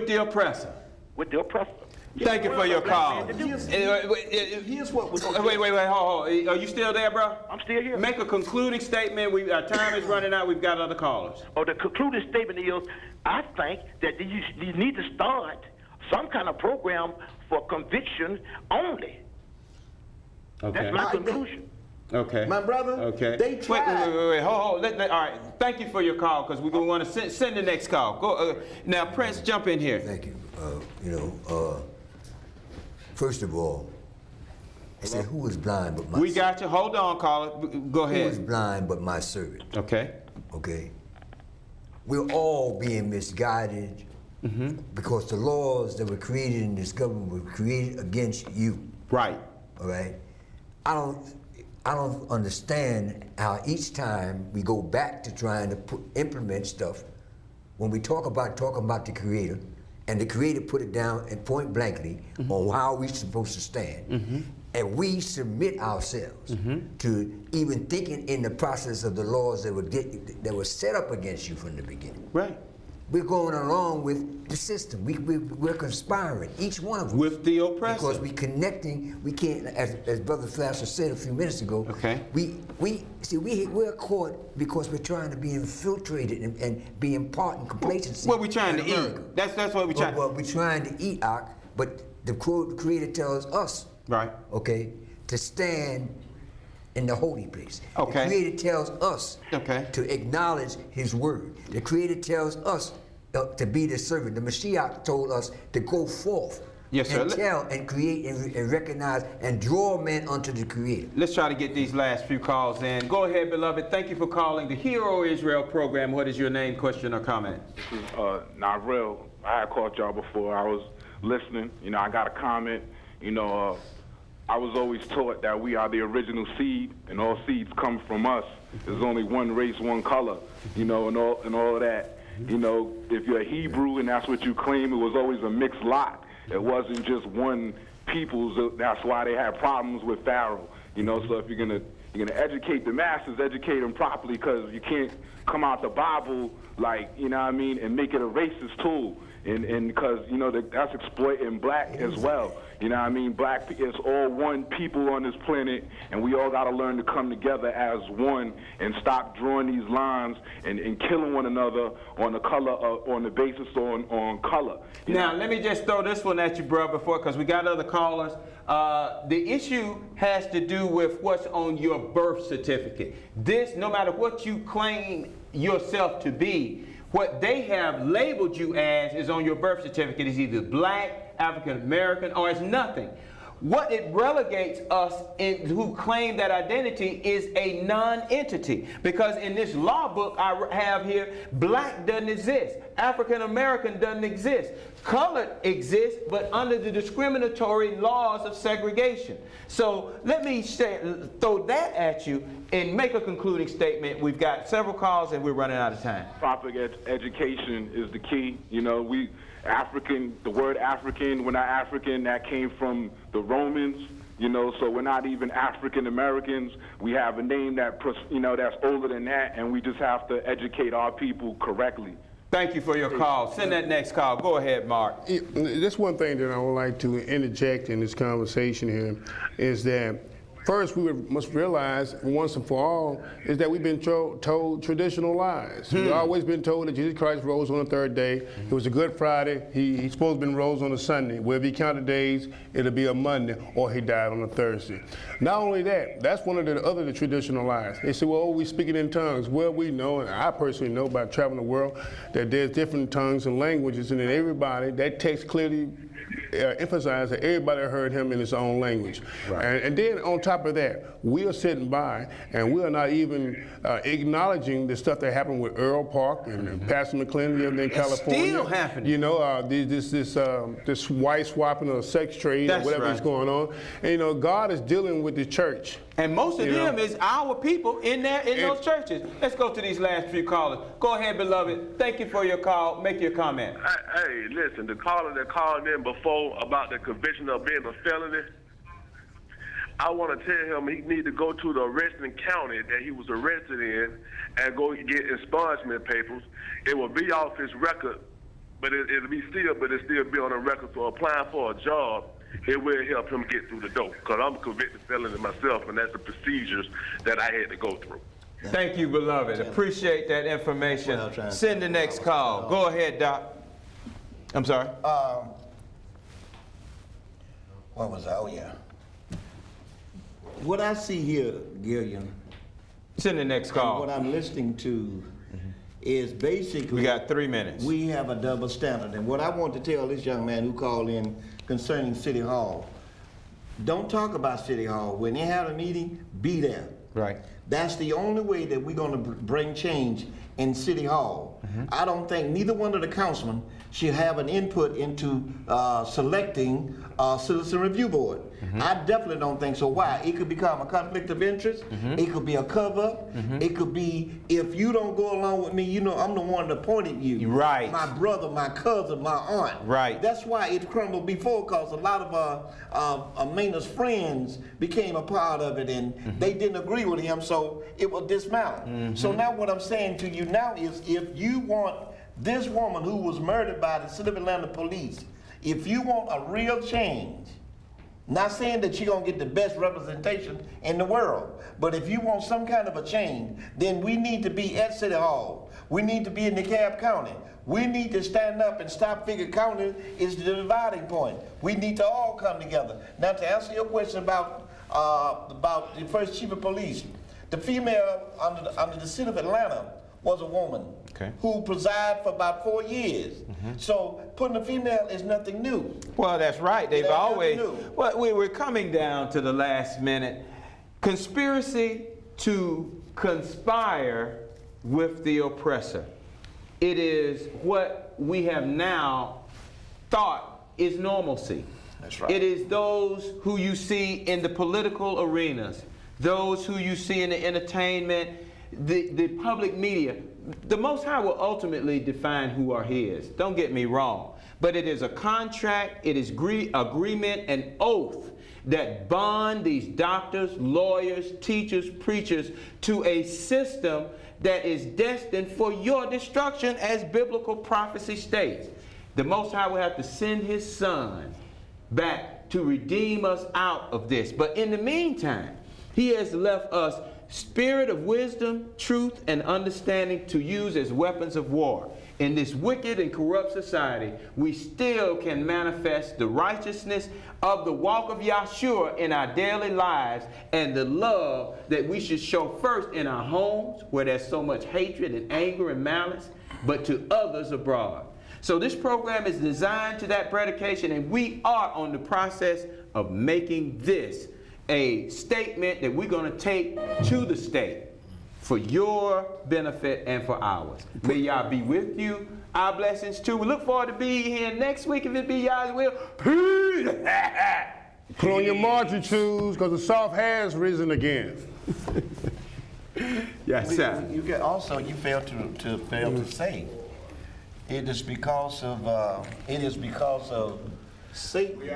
With the oppressor. With the oppressor. Thank you for your call. Here's what was. Wait, hold. Are you still there, bro? I'm still here. Make a concluding statement. Our time is running out. We've got other callers. Oh, the concluding statement is, I think that you need to start some kind of program for conviction only. Okay. That's my conclusion. Okay. My brother. Okay. They tried. Wait. Hold. All right. Thank you for your call, because we're gonna want to send the next call. Go. Now, Prince, jump in here. Thank you. First of all, I said, who is blind but my We got you. Hold on, caller. Go ahead. Who is blind but my servant? Okay. Okay. We're all being misguided because the laws that were created in this government were created against you. Right. All right. I don't understand how each time we go back to trying to implement stuff, when we talk about the Creator, and the Creator put it down and point blankly on how we're supposed to stand, and we submit ourselves to even thinking in the process of the laws that were set up against you from the beginning. Right. We're going along with the system. We're conspiring, each one of us. With the oppressor. Because we're connecting, we can't, as Brother Flasher said a few minutes ago, okay. We're caught because we're trying to be infiltrated and be in part in complacency. What we're trying to eat. That's what we're trying. What we're trying to eat, but the Creator tells us, right, okay, to stand in the holy place. Okay. The Creator tells us to acknowledge His word. The Creator tells us to be the servant. The Mashiach told us to go forth and tell and create and recognize and draw men unto the Creator. Let's try to get these last few calls in. Go ahead, beloved. Thank you for calling the Hero Israel program. What is your name, question, or comment? This is Narel. I had called y'all before. I was listening. I got a comment. I was always taught that we are the original seed, and all seeds come from us. There's only one race, one color, and all of that. If you're a Hebrew and that's what you claim, it was always a mixed lot. It wasn't just one people's. That's why they had problems with Pharaoh. So if you're gonna educate the masses, educate them properly, because you can't come out the Bible and make it a racist tool. And because, that's exploiting black as well. Black, it's all one people on this planet, and we all got to learn to come together as one and stop drawing these lines and killing one another on the color, on the basis on color. Now, let me just throw this one at you, bro, because we got other callers. The issue has to do with what's on your birth certificate. This, no matter what you claim yourself to be, what they have labeled you as is on your birth certificate is either black, African American, or it's nothing. What it relegates us who claim that identity is a non-entity, because in this law book I have here, black doesn't exist, African American doesn't exist, colored exists, but under the discriminatory laws of segregation. So let me throw that at you and make a concluding statement. We've got several calls and we're running out of time. Proper education is the key. The word African, we're not African, that came from the Romans, so we're not even African Americans. We have a name that's older than that, and we just have to educate our people correctly. Thank you for your call. Send that next call. Go ahead, Mark. That's one thing that I would like to interject in this conversation here, is that first, we must realize once and for all is that we've been told traditional lies. We've always been told that Jesus Christ rose on the third day. It was a Good Friday. He's supposed to have been rose on a Sunday. Where if he counted days, it'll be a Monday, or he died on a Thursday. Not only that, that's one of the other traditional lies. They say, well, we speaking in tongues. Well, we know, and I personally know by traveling the world, that there's different tongues and languages, and that everybody, that text clearly emphasized that everybody heard him in his own language. Right. And then on top of that, we are sitting by and we are not even acknowledging the stuff that happened with Earl Park and Pastor McClendon in California. Still happening. This white swapping or sex trade or whatever is going on. And God is dealing with the church. And most of them is our people in those churches. Let's go to these last few callers. Go ahead, beloved. Thank you for your call. Make your comment. Hey, listen, the caller that called in before about the conviction of being a felony, I want to tell him he need to go to the arresting county that he was arrested in and go get expungement papers. It will be off his record but it'll still be on the record. So applying for a job, it will help him get through the door. Because I'm a convicted felon myself, and that's the procedures that I had to go through. Thank you, beloved. Appreciate that information. Send the next call. Go ahead, Doc. I'm sorry. What was that? Oh, yeah. What I see here, Gillian, Send the next call. what I'm listening to is basically... We got 3 minutes. We have a double standard. And what I want to tell this young man who called in concerning City Hall, don't talk about City Hall. When they have a meeting, be there. Right. That's the only way that we're going to bring change in City Hall. I don't think neither one of the councilmen should have an input into selecting a citizen review board. I definitely don't think so. Why? It could become a conflict of interest. It could be a cover. It could be, if you don't go along with me, you know I'm the one that appointed you. Right. My brother, my cousin, my aunt. Right. That's why it crumbled before, because a lot of Maynard's friends became a part of it, and they didn't agree with him, so it was dismantled. So now what I'm saying to you now is, if you want this woman who was murdered by the City of Atlanta police, if you want a real change, not saying that you're going to get the best representation in the world, but if you want some kind of a change, then we need to be at City Hall. We need to be in DeKalb County. We need to stand up and stop Figure County is the dividing point. We need to all come together. Now, to answer your question about the first chief of police, the female under the City of Atlanta was a woman who presided for about 4 years. So putting a female is nothing new. Well, that's right. They've always... Well, we're coming down to the last minute. Conspiracy to conspire with the oppressor. It is what we have now thought is normalcy. That's right. It is those who you see in the political arenas, those who you see in the entertainment, the public media. The Most High will ultimately define who are His. Don't get me wrong. But it is a contract, it is agreement, and oath that bond these doctors, lawyers, teachers, preachers to a system that is destined for your destruction, as biblical prophecy states. The Most High will have to send His Son back to redeem us out of this. But in the meantime, He has left us spirit of wisdom, truth, and understanding to use as weapons of war. In this wicked and corrupt society, we still can manifest the righteousness of the walk of Yahshua in our daily lives, and the love that we should show first in our homes, where there's so much hatred and anger and malice, but to others abroad. So this program is designed to that predication, and we are on the process of making this a statement that we're going to take to the state for your benefit and for ours. May Yah be with you. Our blessings too. We look forward to being here next week if it be Yah's will. Peace. Put on your marching shoes, because the soft has risen again. Yes, sir. You get also, you failed to say, it is because of Satan.